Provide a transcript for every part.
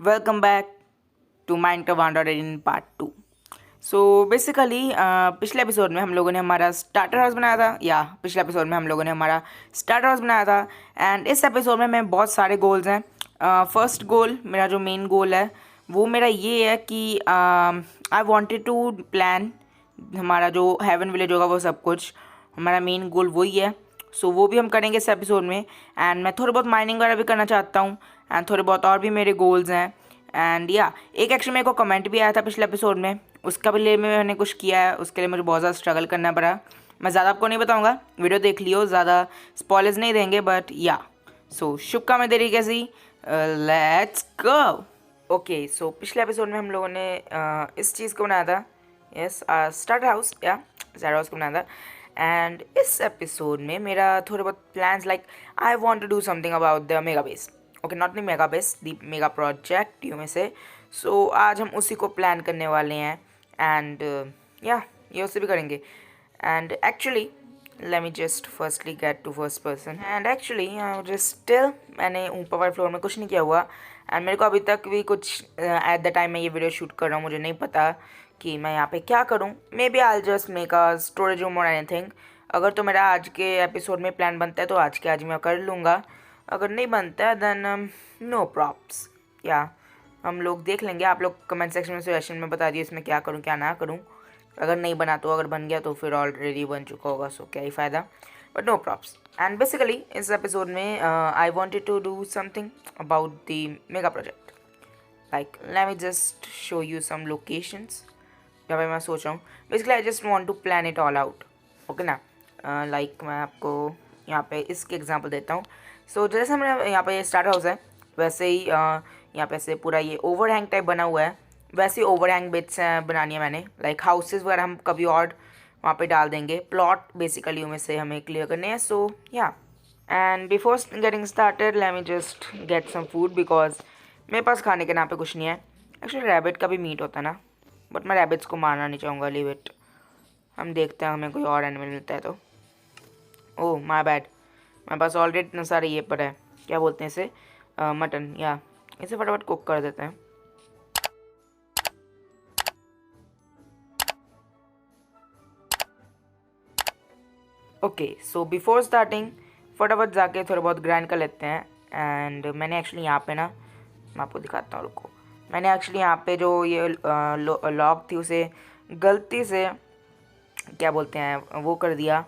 Welcome back to Minecraft wander in part 2। So basically पिछले episode में हम लोगों ने हमारा स्टार्टर हाउस बनाया था, या पिछले एपिसोड में हम लोगों ने हमारा स्टार्टर हाउस बनाया था। एंड इस एपिसोड में मैं बहुत सारे गोल्स हैं। फर्स्ट गोल, मेरा जो मेन गोल है वो मेरा ये है कि आई वांटेड टू प्लान हमारा जो हेवन विलेज होगा वो सब कुछ। हमारा मेन गोल वही है। सो वो भी हम करेंगे इस एपिसोड में। एंड मैं थोड़ी बहुत माइनिंग वगैरह भी करना चाहता हूँ। एंड थोड़े बहुत और भी मेरे गोल्स हैं। एंड या एक एक्चुअली मेरे को कमेंट भी आया था पिछले एपिसोड में, उसका भी लिए मैंने कुछ किया है। उसके लिए मुझे बहुत ज़्यादा स्ट्रगल करना पड़ा। मैं ज़्यादा आपको नहीं बताऊँगा, वीडियो देख लियो, ज़्यादा स्पॉयलर्स नहीं देंगे। बट या सो शुक्का में तरीके से लेट्स गो। ओके, सो पिछले एपिसोड में हम लोगों ने इस चीज़ को बनाया था। यस, स्टार्टर हाउस या स्टार्टर हाउस को बनाया था। एंड इस एपिसोड में मेरा थोड़े बहुत plans, like I want to do something about the mega base. Okay, not the mega base, the mega project you में से। सो आज हम उसी को प्लान करने वाले हैं। एंड या ये उससे भी करेंगे। And actually let me just firstly get to first person and actually just still मैंने ऊपर वाले फ्लोर में कुछ नहीं किया हुआ। एंड मेरे को अभी तक भी कुछ एट द टाइम मैं ये वीडियो शूट कर रहा हूँ, मुझे नहीं पता कि मैं यहाँ पे क्या करूँ। Maybe I just make a storage room और एनीथिंग। अगर तो मेरा आज के एपिसोड में प्लान बनता है तो आज के आज मैं कर लूँगा। अगर नहीं बनता है देन नो प्रॉब्स। या हम लोग देख लेंगे। आप लोग कमेंट सेक्शन में सजेशन में बता दिए इसमें क्या करूँ क्या ना करूँ। अगर नहीं बना तो, अगर बन गया तो फिर ऑलरेडी बन चुका होगा, सो क्या ही फ़ायदा। But no probs. And basically इस एपिसोड में I wanted to do something about the mega project. Like let me just show you some locations जहाँ पे मैं सोच रहा हूँ। Basically I just want to plan it all out. Okay ना। Like मैं आपको यहाँ पे इसके एग्जांपल देता हूँ। सो जैसे मेरा यहाँ पे स्टार्ट हाउस है, वैसे ही यहाँ पे से पूरा ये ओवरहैंग टाइप बना हुआ है। वैसे ही ओवरहैंग बिट्स बनानी है मैंने, लाइक हाउसेस वगैरह हम कभी और वहाँ पे डाल देंगे। प्लॉट बेसिकली उनमें से हमें क्लियर करने हैं। So yeah and before getting started let me just get some food because मेरे पास खाने के नाम पे कुछ नहीं है। एक्चुअली रैबिट का भी मीट होता है ना, बट मैं रैबिट्स को मारना नहीं चाहूँगा। लीव इट, हम देखते हैं हमें कोई और एनिमल मिलता है तो। ओह माय बैड, मेरे पास ऑलरेडी इतना सारे ये पर है, क्या बोलते हैं इसे, मटन। या इसे फटाफट कुक कर देते हैं। ओके, सो बिफोर स्टार्टिंग फटाफट जाके थोड़ा बहुत ग्राइंड कर लेते हैं। एंड मैंने एक्चुअली यहाँ पे ना, मैं आपको दिखाता हूँ, रुको। मैंने एक्चुअली यहाँ पे जो ये लॉग थी उसे गलती से क्या बोलते हैं वो कर दिया,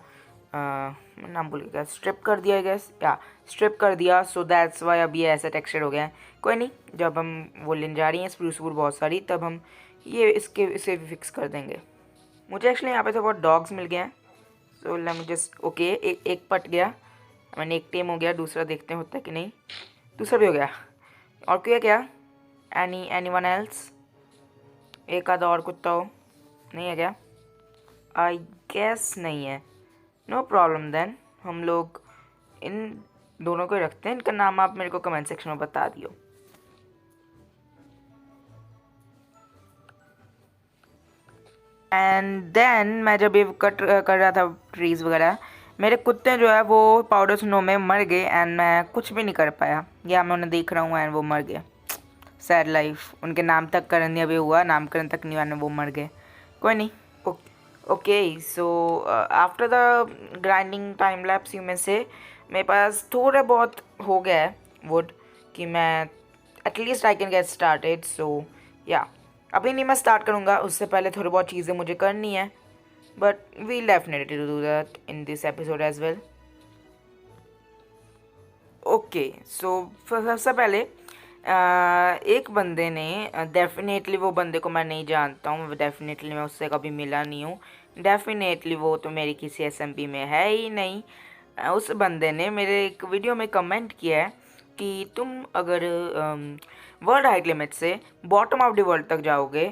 नाम भूल गया, स्ट्रिप कर दिया गैस, या स्ट्रिप कर दिया। सो दैट्स वाई अब ये ऐसा टेक्सचर हो गया है। कोई नहीं, जब हम वो लेने जा रही हैं स्प्रूस वुड बहुत सारी, तब हम ये इसे भी फिक्स कर देंगे। मुझे एक्चुअली यहाँ पे तो बहुत डॉग्स मिल गए हैं। So let me just okay, एक पट गया, मैंने एक टेम हो गया। दूसरा देखते हैं होता है कि नहीं। दूसरा भी हो गया। और क्या एनीवन एल्स? एक आधा और कुत्ता हो, नहीं है क्या? आई गेस नहीं है। नो प्रॉब्लम देन, हम लोग इन दोनों को ही रखते हैं। इनका नाम आप मेरे को कमेंट सेक्शन में बता दियो। एंड देन मैं जब ये कट कर रहा था ट्रीज़ वगैरह, मेरे कुत्ते जो है वो पाउडर स्नो में मर गए। एंड मैं कुछ भी नहीं कर पाया। या मैं उन्हें देख रहा हूँ एंड वो मर गए। Sad life. उनके नाम तक करने अभी हुआ, नामकरण तक नहीं हुआ, वो मर गए। कोई नहीं। Okay, so after the grinding time lapse you में से मेरे पास थोड़ा बहुत हो गया है वुड कि मैं at least I can get started. So yeah अभी नहीं मैं स्टार्ट करूँगा, उससे पहले थोड़ी बहुत चीज़ें मुझे करनी है। But we definitely do that in this episode as well. Okay, so सबसे पहले एक बंदे ने, डेफिनेटली वो बंदे को मैं नहीं जानता हूँ, डेफिनेटली मैं उससे कभी मिला नहीं हूँ, डेफिनेटली वो तो मेरी किसी एसएमपी में है ही नहीं। उस बंदे ने मेरे एक वीडियो में कमेंट किया है कि तुम अगर वर्ल्ड हाइट लिमिट से बॉटम ऑफ द वर्ल्ड तक जाओगे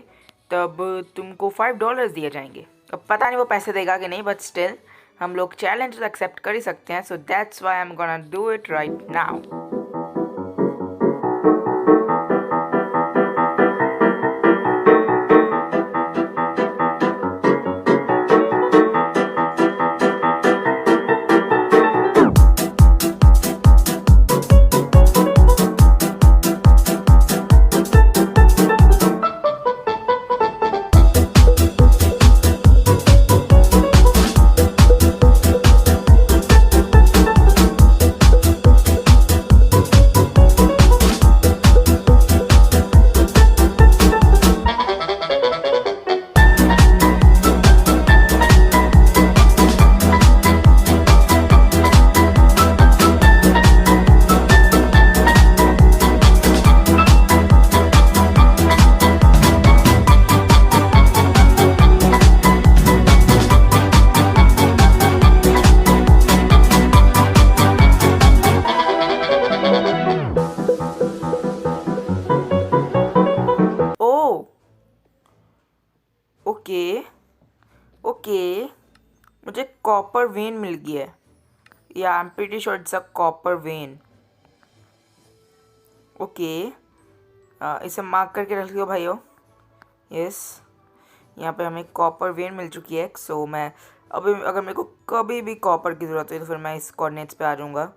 तब तुमको $5 दिए जाएंगे। अब पता नहीं वो पैसे देगा कि नहीं, बट स्टिल हम लोग चैलेंज एक्सेप्ट कर ही सकते हैं। So that's why I am gonna do it right now. Okay okay, मुझे कॉपर वेन मिल गई है। या I am pretty sure it's a copper when. Okay, इसे मार्क करके रख लियो भाइयों। यस, यहाँ पे हमें कॉपर वेन मिल चुकी है। सो मैं अभी, अगर मेरे को कभी भी कॉपर की ज़रूरत है तो फिर मैं इस कोऑर्डिनेट्स पे आ जाऊँगा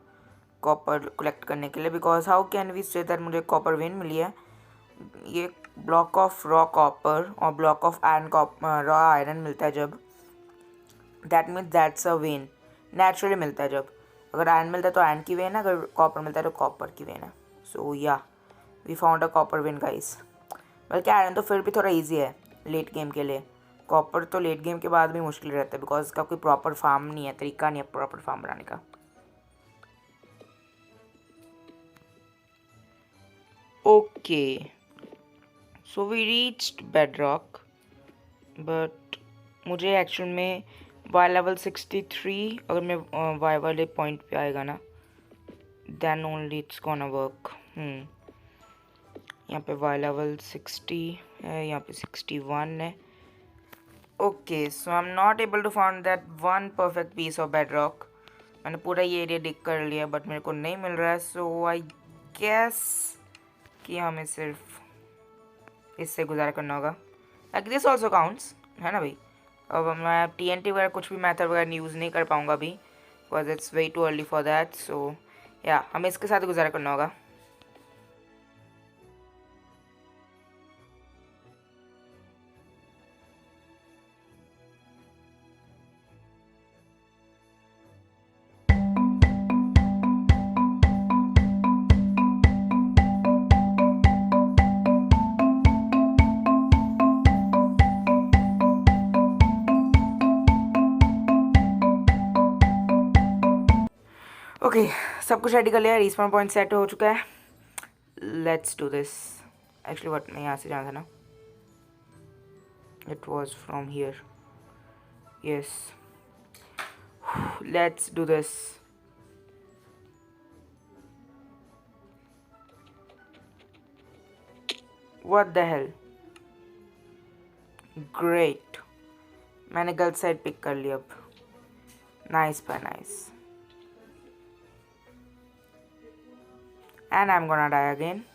कॉपर कलेक्ट करने के लिए। Because how can we say that मुझे कॉपर वेन मिली है। ये ब्लॉक ऑफ रॉ कॉपर और block of iron raw iron मिलता है जब, that means that's a vein. Naturally मिलता है जब। अगर आयरन मिलता है तो आयरन की वेन है, अगर कॉपर मिलता है तो कॉपर की वेन है। So yeah we found a copper vein guys. बल्कि आयरन तो फिर भी थोड़ा ईजी है लेट गेम के लिए। कॉपर तो लेट गेम के बाद भी मुश्किल रहता है बिकॉज इसका कोई प्रॉपर फार्म नहीं है, तरीका नहीं है प्रॉपर फार्म बनाने का। Okay, so we reached bedrock, but मुझे एक्चुअल में वाई लेवल 63, अगर मैं वाई वाले पॉइंट पे आएगा ना then only it's gonna work. यहाँ पे वाई लेवल 60 है, यहाँ पे 61 है। Okay, so I am not able to found that one perfect piece of bedrock. मैंने पूरा ये एरिया डिग कर लिया बट मेरे को नहीं मिल रहा है। सो आई गेस कि हमें सिर्फ इससे गुजारा करना होगा। लाइक दिस ऑल्सो काउंट्स, है ना भाई। अब मैं TNT वगैरह कुछ भी मेथड वगैरह यूज़ नहीं कर पाऊँगा अभी because it's way too early for that. So yeah हमें इसके साथ गुजारा करना होगा। ओके, सब कुछ रेडी कर लिया, रिस्पॉन पॉइंट सेट हो चुका है। Let's do this. Actually but मैं यहाँ से जाना था ना, it was from here. Yes, let's do this. What the hell, great, मैंने गलत साइड पिक कर लिया अब। नाइस पर nice, and I'm gonna die again.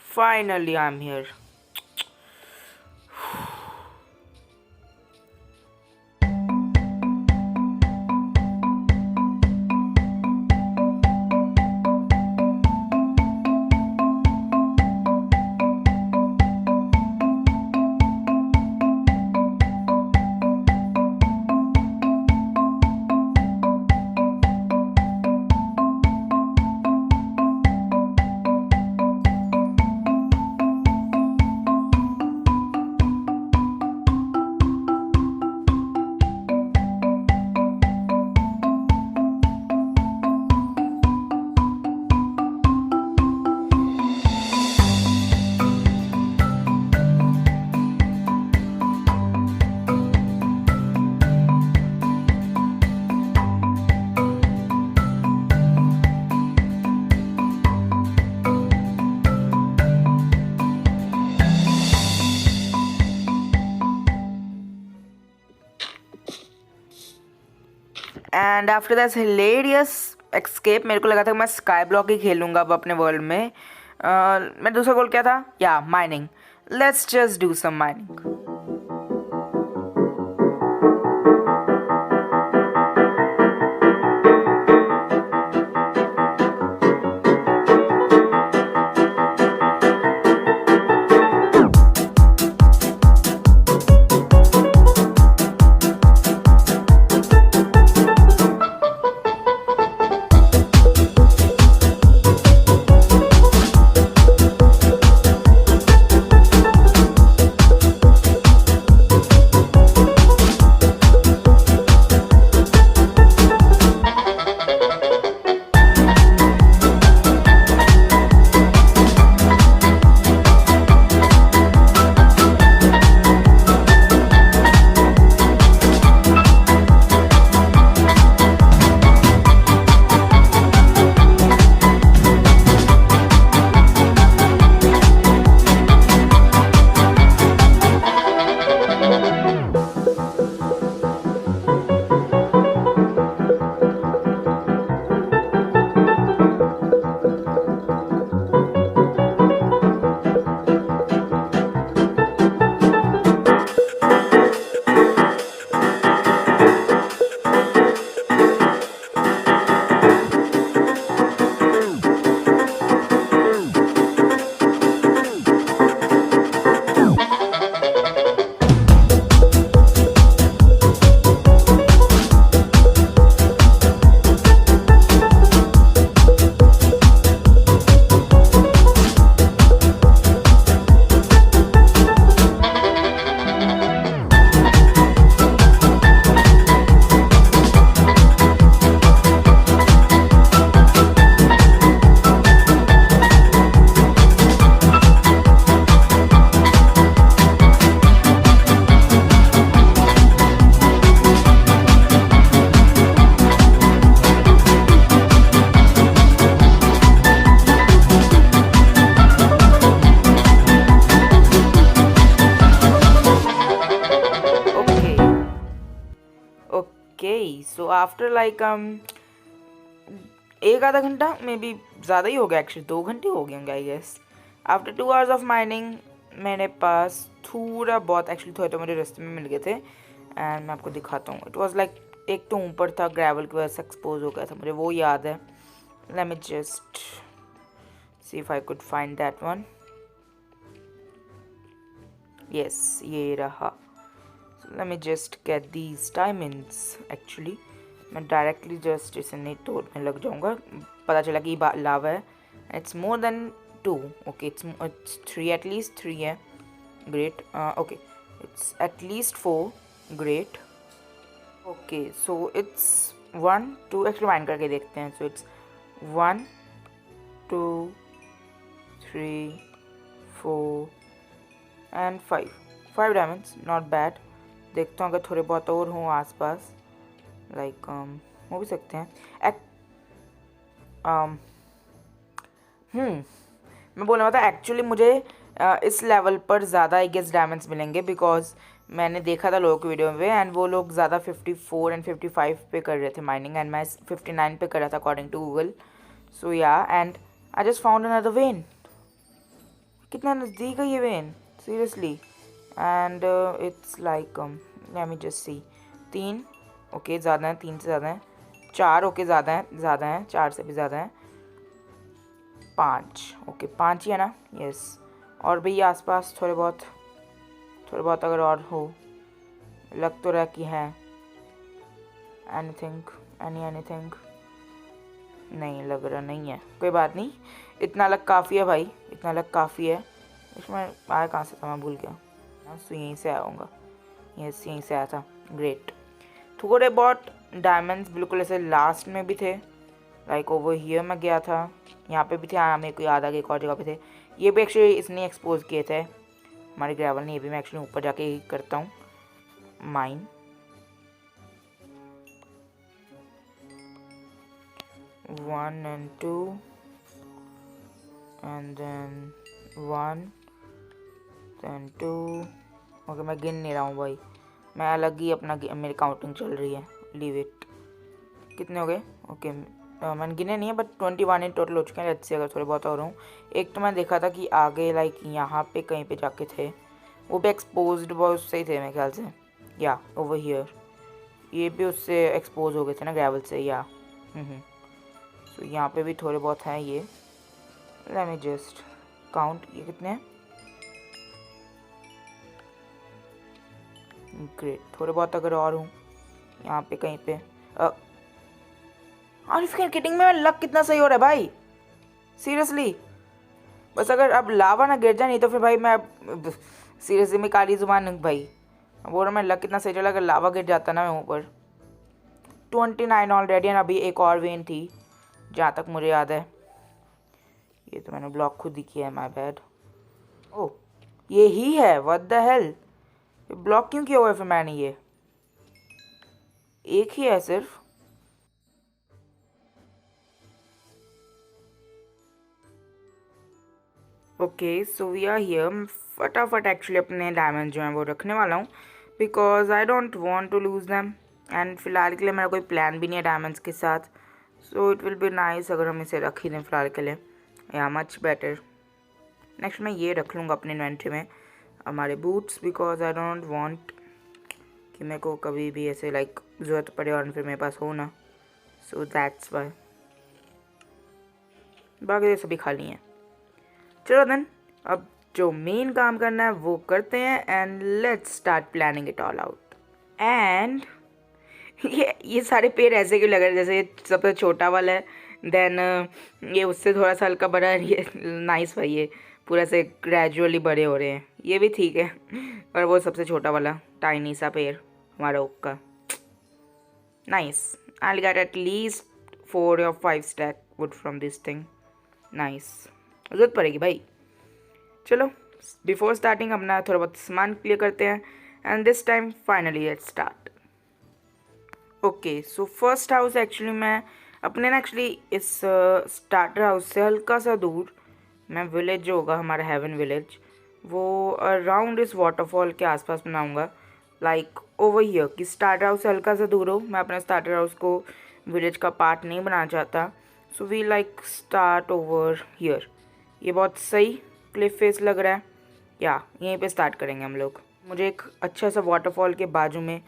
Finally I'm here. And after that hilarious escape मेरे को लगा था कि मैं स्काई ब्लॉक ही खेलूँगा अब अपने वर्ल्ड में। मैं दूसरा गोल क्या था, yeah mining. Let's just do some mining. Okay so after like एक आधा घंटा मे बी ज़्यादा ही हो गया एक्चुअली, 2 घंटे हो गए होंगे I guess. After 2 hours of mining मेरे पास थोड़ा बहुत एक्चुअली थोड़े तो मुझे रास्ते में मिल गए थे एंड मैं आपको दिखाता हूँ। इट वाज लाइक एक तो ऊपर था ग्रेवल की वजह से एक्सपोज हो गया था, मुझे वो याद है। Late me just see if I could find that one. Yes ये रहा। Late me just get these diamonds. Actually मैं डायरेक्टली जस्ट इसे नहीं तोड़ने लग जाऊँगा, पता चला कि लावा है। It's more than 2 okay, it's 3 at least 3 है। Great okay it's at least 4 great. Okay so it's 1 2 actually mind करके देखते हैं। So it's 1 2 3 4 and 5 diamonds, not bad. देखता हूँ अगर थोड़े बहुत और हों आसपास, लाइक हो भी सकते हैं। मैं बोल रहा था एक्चुअली मुझे इस लेवल पर ज़्यादा आई गेस डायमंड्स मिलेंगे, बिकॉज मैंने देखा था लोगों की वीडियो में एंड वो लोग ज़्यादा 54 एंड 55 पे कर रहे थे माइनिंग एंड मैं 59 पे कर रहा था according to Google. So yeah and I just found another vein. कितना नज़दीक है ये vein seriously. And it's like let me just see 3 okay ज़्यादा है, 3 से ज़्यादा है। 4 ओके ज़्यादा है 4 से भी ज़्यादा है। 5 ओके 5 ही है ना, यस। और भी आसपास थोड़े बहुत अगर और हो, लग तो रहा कि है। एनीथिंग नहीं लग रहा, नहीं है, कोई बात नहीं। इतना लग काफ़ी है भाई, इतना लग काफ़ी है। इसमें आया कहाँ से था मैं भूल गया। तो यहीं से आया होगा, यस यहीं से आया था। ग्रेट। थोड़े बहुत डायमंड्स बिल्कुल ऐसे लास्ट में भी थे, लाइक ओवर हियर मैं गया था, यहाँ पे भी थे। हाँ मेरे को याद आ गया एक और जगह पे थे। ये भी एक्चुअली इसने एक्सपोज किए थे हमारे ग्रेवल ने। ये भी मैं एक्चुअली ऊपर जाके ही करता हूँ mine. One and 2 and then 1 then 2 okay मैं गिन नहीं रहा हूँ भाई, मैं अलग ही अपना मेरी काउंटिंग चल रही है। Leave it. कितने हो गए ओके मैंने गिने नहीं है बट 21 इन टोटल हो चुके हैं। लेट्स से अगर थोड़े बहुत और हूँ। एक तो मैं देखा था कि आगे लाइक यहाँ पे कहीं पे जाके थे, वो भी एक्सपोज्ड बहुत उससे ही थे मेरे ख्याल से, या ओवर हियर। ये भी उससे एक्सपोज हो गए थे ना ग्रेवल से, या तो यहाँ पे भी थोड़े बहुत हैं ये। लेट मी जस्ट काउंट ये कितने हैं। ग्रेट। थोड़े बहुत अगर और हूँ यहाँ पे कहीं पे। और इसके किटिंग में लक कितना सही हो रहा है भाई सीरियसली। बस अगर अब लावा ना गिर जाए, नहीं तो फिर भाई मैं सीरियसली में काली जुबान भाई बोल रहा मैं लक कितना सही चला। अगर लावा गिर जाता ना मैं ऊपर। 29 ऑलरेडी एंड अभी एक और वेन थी जहाँ तक मुझे याद है। ये तो मैंने ब्लॉक खुद ही किया है, माय बैड। ओह ये ही है, व्हाट द हेल। ब्लॉक क्यों किया हुआ है फिर मैंने? ये एक ही है सिर्फ। Okay so we are here. फटाफट एक्चुअली अपने डायमंड जो हैं वो रखने वाला हूँ, because I don't want to lose them and फिलहाल के लिए मेरा कोई प्लान भी नहीं है डायमंड्स के साथ। So it will be nice अगर हम इसे रख ही दें फिलहाल के लिए, या मच बेटर। नेक्स्ट मैं ये रख लूँगा अपने इन्वेंट्री में हमारे boots, because I don't want कि मेरे को कभी भी ऐसे लाइक ज़रूरत पड़े और फिर मेरे पास हो ना। सो दैट्स वाई। बाकी सभी खाली हैं। चलो देन अब जो मेन काम करना है वो करते हैं and let's start planning it all out. And ये सारे पेड़ ऐसे क्यों लग रहे हैं जैसे ये सबसे छोटा वाला है, देन ये उससे थोड़ा सा हल्का बड़ा है, ये नाइस भाई ये पूरा से ग्रेजुअली बड़े हो रहे हैं। ये भी ठीक है, और वो सबसे छोटा वाला टाइनी सा पेड़ हमारा ओक का, nice. I get at least 4 or 5 stack wood from this thing, nice. ज़रूरत पड़ेगी भाई। चलो बिफोर स्टार्टिंग अपना थोड़ा बहुत सामान क्लियर करते हैं and this time finally let's start. Okay so first house actually मैं अपने ना एक्चुअली इस स्टार्टर हाउस से हल्का सा दूर मैं विलेज जो होगा हमारा हेवन विलेज, वो अराउंड इस वाटरफॉल के आसपास बनाऊंगा। लाइक ओवर हियर कि स्टार्टर हाउस से हल्का सा दूर हो। मैं अपने स्टार्टर हाउस को विलेज का पार्ट नहीं बनाना चाहता, so we like start over here. ये बहुत सही क्लिफ फेस लग रहा है, या यहीं पे स्टार्ट करेंगे हम लोग। मुझे एक अच्छा सा वाटरफॉल के बाजू में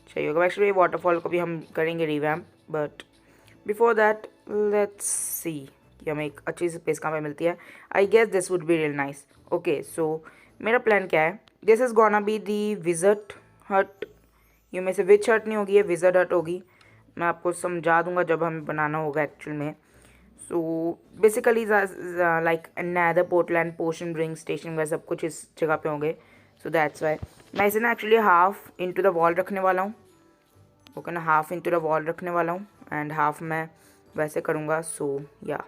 चाहिए होगा। एक्चुअली वाटरफॉल को भी हम करेंगे revamp, but before that let's see कि हमें एक अच्छी सी स्पेस कहाँ पे मिलती है। I guess this would be real nice. Okay, so मेरा प्लान क्या है, this is gonna be the wizard hut. ये में से विच हट नहीं होगी, ये विज़र्ड हट होगी। मैं आपको समझा दूंगा जब हमें बनाना होगा एक्चुअल में। So basically like nether portland potion ring station वगैरह सब कुछ इस जगह पे होंगे। सो दैट्स वाई मैं इसे ना actually half into the wall रखने वाला हूँ। ओके ना, हाफ इनटू द वॉल रखने वाला हूँ एंड हाफ मैं वैसे करूँगा। सो या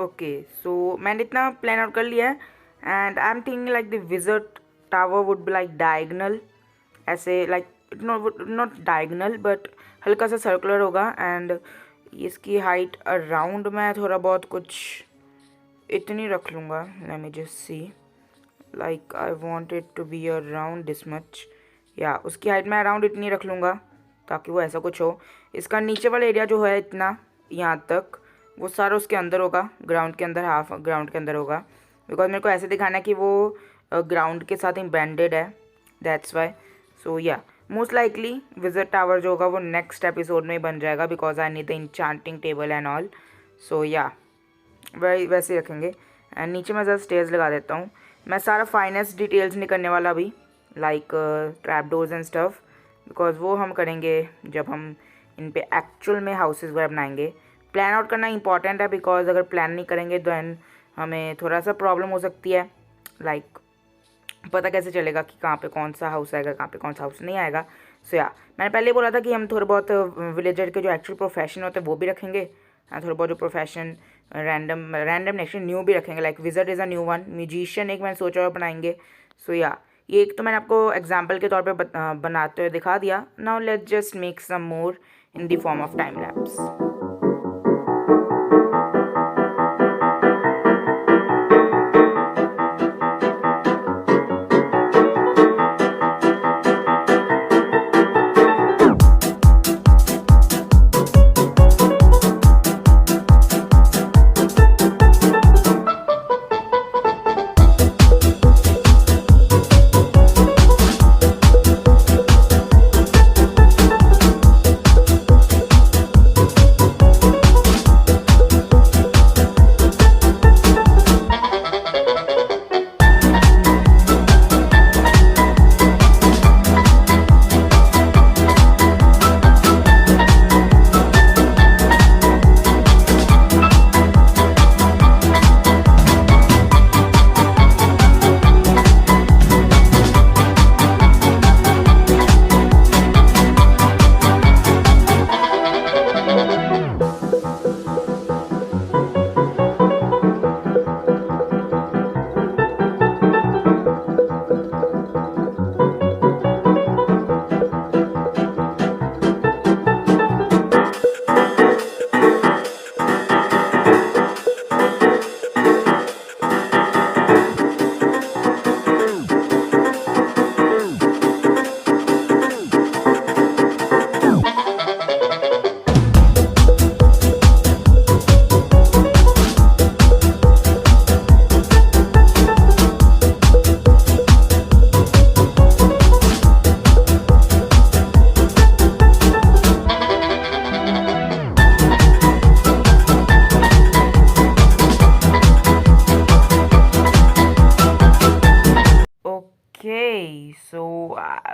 ओके, सो मैंने इतना प्लान आउट कर लिया है and I am thinking like the wizard tower would be like diagonal, ऐसे लाइक नॉट डायगनल बट हल्का सा सर्कुलर होगा। एंड इसकी हाइट अराउंड मैं थोड़ा बहुत कुछ इतनी रख लूँगा। Let me just see, like I want it to be around this much, yeah उसकी हाइट मैं अराउंड इतनी रख लूँगा ताकि वो ऐसा कुछ हो। इसका नीचे वाला एरिया जो है इतना यहाँ तक, वो सारा उसके अंदर होगा, ग्राउंड के अंदर, हाफ ग्राउंड के अंदर होगा। बिकॉज मेरे को ऐसे दिखाना है कि वो ग्राउंड के साथ ही बैंडेड है, दैट्स वाई। सो या मोस्ट लाइकली विज़िट टावर जो होगा वो नेक्स्ट एपिसोड में ही बन जाएगा, because I need the enchanting table and all. So yeah वैसे ही रखेंगे। एंड नीचे मैं ज़रा स्टेयर्स लगा देता हूँ। मैं सारा फाइनेस्ट डिटेल्स नहीं करने वाला अभी, like trap doors and stuff, because वो हम करेंगे जब हम इन पे एक्चुअल में हाउसेज वगैरह बनाएंगे। प्लान आउट करना इंपॉर्टेंट है, बिकॉज अगर प्लान नहीं करेंगे देन हमें थोड़ा सा प्रॉब्लम हो सकती है। लाइक पता कैसे चलेगा कि कहाँ पे कौन सा हाउस आएगा, कहाँ पे कौन सा हाउस नहीं आएगा। सो या मैंने पहले बोला था कि हम थोड़े बहुत विलेजर के जो एक्चुअल प्रोफेशन होते हैं वो भी रखेंगे, थोड़ा बहुत जो प्रोफेशन रैंडम नेक्शन न्यू भी रखेंगे। Like wizard is a new one, musician एक मैंने सोचा हुआ बनाएंगे। सो या ये एक तो मैंने आपको एग्जाम्पल के तौर पे बनाते हुए दिखा दिया। Now let's just make some more in the form of time lapse.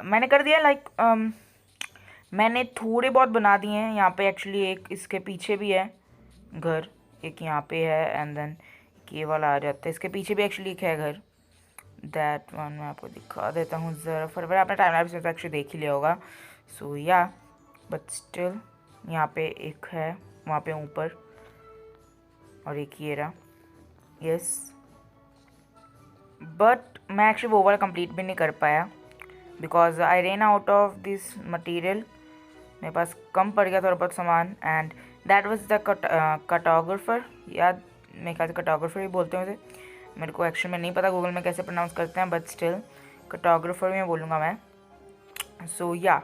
मैंने कर दिया लाइक मैंने थोड़े बहुत बना दिए हैं यहाँ पे। एक्चुअली एक इसके पीछे भी है घर, एक यहाँ पे है एंड देन ये वाला आ जाता है। इसके पीछे भी एक्चुअली एक है घर, दैट वन मैं आपको दिखा देता हूँ ज़रा फटाफट। आपने टाइम लैप्स में तो एक्चुअली देख ही लिया होगा। सो या बट स्टिल यहाँ पे एक है वहाँ पे ऊपर, और एक ये रहा। यस, बट मैं एक्चुअली वो वाला कंप्लीट भी नहीं कर पाया because I rain out of this material. मेरे पास कम पड़ गया थोड़ा बहुत सामान, एंड दैट वाज द कटोग्राफर, या मेरे ख्याल से कटोग्राफर ही बोलते हैं उसे, मेरे को एक्चुअली में नहीं पता गूगल में कैसे प्रोनाउंस करते हैं, बट स्टिल कटोग्राफर में बोलूँगा मैं। सो या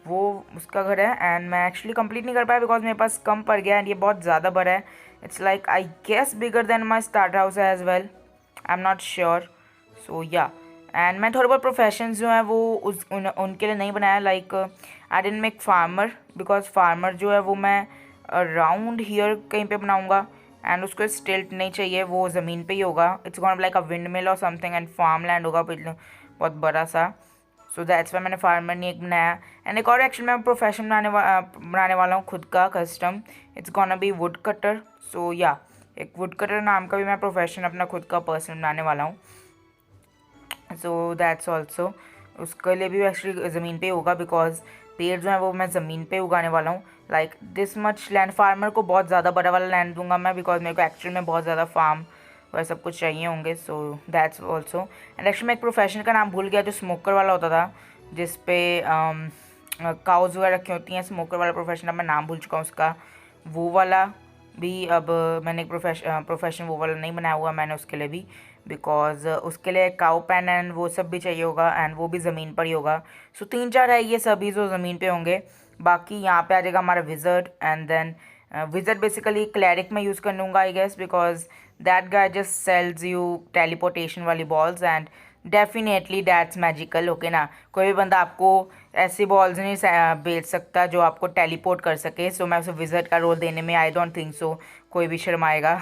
वो उसका घर है, एंड मैं एक्चुअली कंप्लीट नहीं कर पाया बिकॉज मेरे पास कम पड़ गया, एंड ये बहुत ज़्यादा बड़ा है। It's like I guess bigger than my starter house as well, I am not sure. So yeah, and मैं थोड़े बहुत प्रोफेशंस जो हैं वो उनके लिए नहीं बनाया। Like I didn't make farmer because farmer जो है वो मैं अराउंड हियर कहीं पे बनाऊंगा, एंड उसको स्टिल्ट नहीं चाहिए, वो ज़मीन पे ही होगा। It's gonna be like a wind mill और समथिंग, एंड फार्म लैंड होगा बहुत बड़ा सा। सो दैट्स वाई मैंने फार्मर नहीं एक बनाया। एंड एक और एक्चुअली मैं प्रोफेशन बनाने वाला हूँ खुद का custom. It's gonna be wood cutter. So yeah, एक वुड कटर नाम का भी मैं प्रोफेशन अपना खुद का पर्सन बनाने वाला हूँ। सो दैट्स ऑल्सो, उसके लिए भी एक्चुअली ज़मीन पे होगा बिकॉज पेड़ जो है वो मैं ज़मीन पे उगाने वाला हूँ। Like this much land, farmer को बहुत ज़्यादा बड़ा वाला लैंड दूंगा मैं बिकॉज मेरे को एक्चुअल में बहुत ज़्यादा फार्म वह सब कुछ चाहिए होंगे। So that's also, and actually मैं एक प्रोफेशन का नाम भूल गया जो स्मोकर वाला होता था, जिस पे काउज वगैरह रखी होती हैं। स्मोकर वाला प्रोफेशन अब मैं नाम भूल चुका हूँ उसका। वो वाला भी अब मैंने एक प्रोफेशन वो वाला नहीं बनाया हुआ मैंने उसके लिए भी, बिकॉज उसके लिए काउ पेन एंड वो सब भी चाहिए होगा, एंड वो भी ज़मीन पर ही होगा। सो 3-4 है ये सभी जो ज़मीन पे होंगे। बाकी यहाँ पे आ जाएगा हमारा wizard, and then wizard basically cleric में यूज़ कर लूँगा I guess, because that guy just sells you teleportation वाली balls, and definitely that's magical. Okay ना, कोई भी बंदा आपको ऐसी बॉल्स नहीं बेच सकता जो आपको टेलीपोर्ट कर सके। सो मैं उसे विज़र्ड का रोल देने में आई डोंट थिंक सो कोई भी शर्माएगा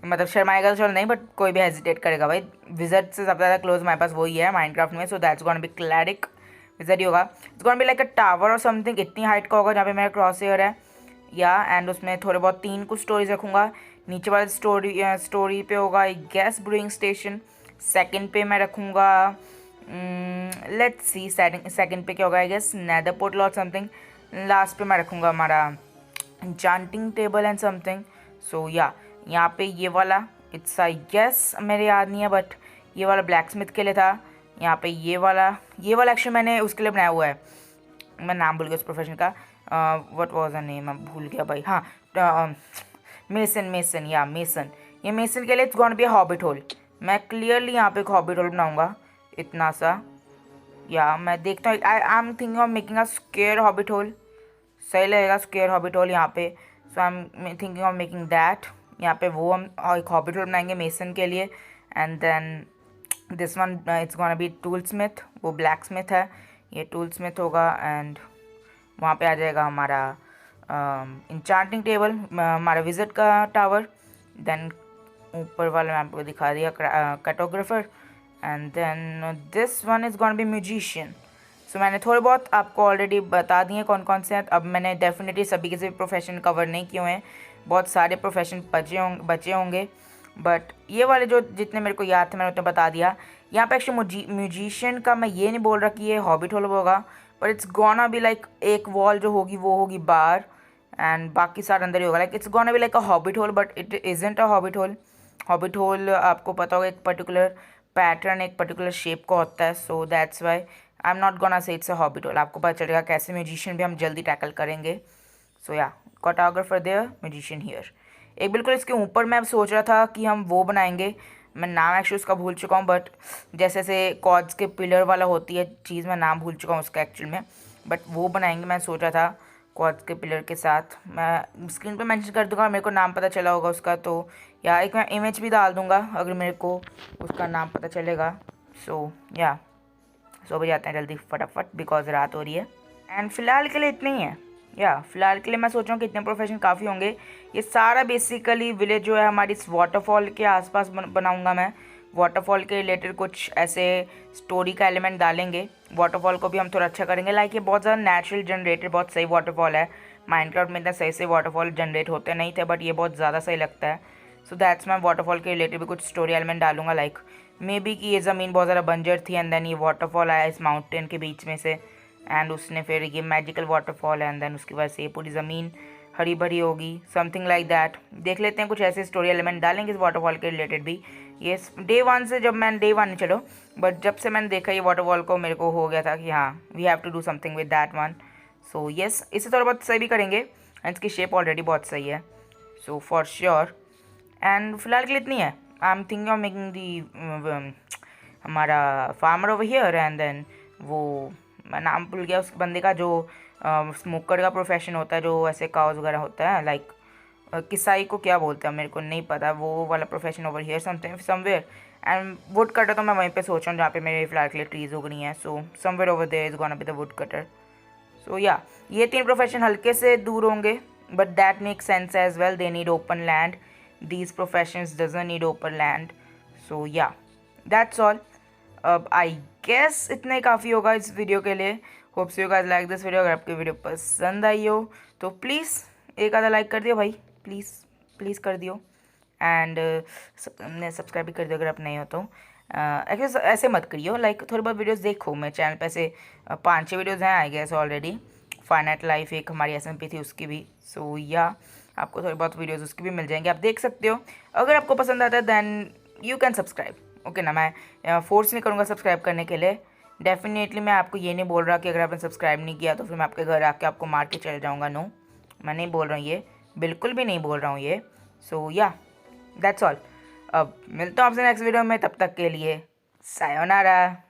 मतलब शर्माएगा तो चलो नहीं, बट कोई भी हेजिटेट करेगा। भाई विज़र्ड से सबसे ज़्यादा क्लोज हमारे पास वही है माइनक्राफ्ट में। So that's gonna be cleric wizard ही होगा। It's gonna be like a tower और समथिंग, इतनी हाइट का होगा जहाँ पे मेरा क्रॉस एयर है, या एंड उसमें थोड़े बहुत 3 कुछ स्टोरीज रखूँगा। नीचे वाले स्टोरी पे होगा I guess brewing station. Second पे मैं रखूँगा लेट्स सी सेकंड पे क्या होगा आई गेस नेदर पोर्टल और समथिंग। लास्ट पे मैं रखूँगा हमारा enchanting table and something. So yeah, यहाँ पे ये वाला इट्स आई गेस मेरे याद नहीं है, बट ये वाला ब्लैक स्मिथ के लिए था। यहाँ पे ये वाला एक्चुअली मैंने उसके लिए बनाया हुआ है, मैं नाम भूल गया उस प्रोफेशन का। व्हाट वाज द नेम, मैं भूल गया भाई। हाँ, मेसन या मेसन, ये मेसन के लिए it's gonna be a hobbit hole. मैं क्लियरली यहाँ पे एक हॉबिट होल बनाऊँगा इतना सा, या मैं देखता हूँ। I am thinking of making a square hobbit hole, सही लगेगा स्क्वायर हॉबिट होल यहाँ पे। So I am thinking of making that. यहाँ पे वो हम एक हॉबिट होल बनाएंगे मेसन के लिए, and then this one it's gonna be tool smith, वो ब्लैक स्मिथ है, ये टूल स्मिथ होगा। एंड वहाँ पे आ जाएगा हमारा इंचांटिंग टेबल, हमारा विजिट का टावर। देन ऊपर वाले मैं आपको दिखा दिया cartographer, and then this one is gonna be musician. सो मैंने थोड़े बहुत आपको ऑलरेडी बता दिए कौन कौन से हैं। अब मैंने डेफिनेटली सभी के सभी प्रोफेशन कवर नहीं किए हुए हैं, बहुत सारे प्रोफेशन बचे होंगे, बट ये वाले जो जितने मेरे को याद थे मैंने उतने बता दिया। यहाँ पे एक्चुअली म्यूजिशियन का मैं ये नहीं बोल रहा कि ये हॉबिट होल होगा, but it's gonna be like एक वॉल जो होगी वो होगी बाहर, एंड बाकी सारा अंदर ही होगा। Like it's gonna be like a hobbit hole, but it isn't a hobbit hole. Hobbit hole आपको पता होगा एक पर्टिकुलर पैटर्न, एक पर्टिकुलर शेप का होता है। So that's why I am not gonna say it's a hobbit hole. आपको पता चलेगा कैसे म्यूजिशियन भी हम जल्दी टैकल करेंगे। सो या, कोरियोग्राफर देयर, म्यूजिशियन हियर। एक बिल्कुल इसके ऊपर मैं अब सोच रहा था कि हम वो बनाएंगे, मैं नाम एक्चुअली उसका भूल चुका हूँ, बट जैसे जैसे कॉर्ड्स के पिलर वाला होती है चीज़, मैं नाम भूल चुका हूँ उसका एक्चुअल में, बट वो बनाएंगे। मैं सोच रहा था कॉर्ड्स के पिलर के साथ, मैं स्क्रीन पे मेंशन कर दूंगा, मेरे को नाम पता चला होगा उसका, तो या एक मैं इमेज भी डाल दूंगा अगर मेरे को उसका नाम पता चलेगा। सो या, सो भी जाते हैं जल्दी फटाफट बिकॉज रात हो रही है, एंड फिलहाल के लिए इतने ही है। या फिलहाल के लिए मैं सोच रहा हूँ कि इतने प्रोफेशन काफ़ी होंगे। ये सारा बेसिकली विलेज जो है हमारी इस वाटरफॉल के आसपास बनाऊँगा मैं। वाटरफॉल के रिलेटेड कुछ ऐसे स्टोरी का एलिमेंट डालेंगे, वाटरफॉल को भी हम थोड़ा अच्छा करेंगे। लाइक ये बहुत ज़्यादा नेचुरल जनरेटेड बहुत सही वाटरफॉल है। माइनक्राफ्ट में इतना सही से वाटरफॉल जनरेट होते नहीं थे, बट ये बहुत ज़्यादा सही लगता है। सो दैट्स मैं वाटरफॉल के रिलेटेड भी कुछ स्टोरी एलिमेंट डालूंगा, लाइक मे बी कि ये ज़मीन बहुत ज़्यादा बंजर थी एंड देन ये वाटरफॉल आया इस माउंटेन के बीच में से, एंड उसने फिर ये मैजिकल वाटरफॉल एंड देन उसकी वजह से ये पूरी ज़मीन हरी भरी होगी, समथिंग लाइक दैट। देख लेते हैं, कुछ ऐसे स्टोरी एलिमेंट डालेंगे इस वाटरफॉल के रिलेटेड भी। ये डे वन से, जब मैंने डे वन नहीं चलो बट जब से मैंने देखा ये वाटरफॉल को, मेरे को हो गया था कि हाँ we have to do something with that one. So yes, इसे थोड़ा बहुत सही भी करेंगे एंड इसकी शेप ऑलरेडी बहुत सही है, सो फॉर श्योर। एंड फिलहाल के लिए इतनी है। I am thinking of making the हमारा farmer over here and then वो, मैं नाम भूल गया उस बंदे का जो स्मोकर का प्रोफेशन होता है, जो ऐसे काउस वगैरह होता है, लाइक किसाई को क्या बोलते हैं मेरे को नहीं पता, वो वाला profession over here somewhere. And would cutter तो मैं वहीं पे सोच रहा हूँ जहाँ पे मेरे फिलहाल के लिए ट्रीज उग रही हैं। So somewhere over there is gonna be the wood cutter. So yeah, ये 3 प्रोफेशन हल्के से दूर होंगे but that makes sense as well. They need open land, these professions doesn't need open land. So yeah, that's all. अब I guess इतना ही काफ़ी होगा इस वीडियो के लिए। Hope so you guys like this video. अगर आपकी वीडियो पसंद आई हो तो प्लीज़ एक आधा लाइक कर दियो भाई, प्लीज़ प्लीज़ कर दियो। एंड सब्सक्राइब भी कर दियो अगर आप नहीं हो तो। एक्चुअली ऐसे मत करियो, लाइक थोड़ी बहुत वीडियोस देखो। मेरे चैनल पे ऐसे 5-6 वीडियोज़ हैं I guess already. Finite life एक हमारी SMP थी उसकी भी। सो या, आपको थोड़ी बहुत वीडियोज़ उसकी भी मिल जाएंगी, आप देख सकते हो। अगर आपको पसंद आता है then you can subscribe, okay ना। मैं फोर्स नहीं करूँगा सब्सक्राइब करने के लिए। डेफिनेटली मैं आपको ये नहीं बोल रहा कि अगर आपने सब्सक्राइब नहीं किया तो फिर मैं आपके घर आके आपको मार के चले जाऊँगा। नो, मैं नहीं बोल रहा हूँ ये, बिल्कुल भी नहीं बोल रहा हूँ ये। सो या, दैट्स ऑल। अब मिलता हूँ आपसे नेक्स्ट वीडियो में, तब तक के लिए सायोनारा।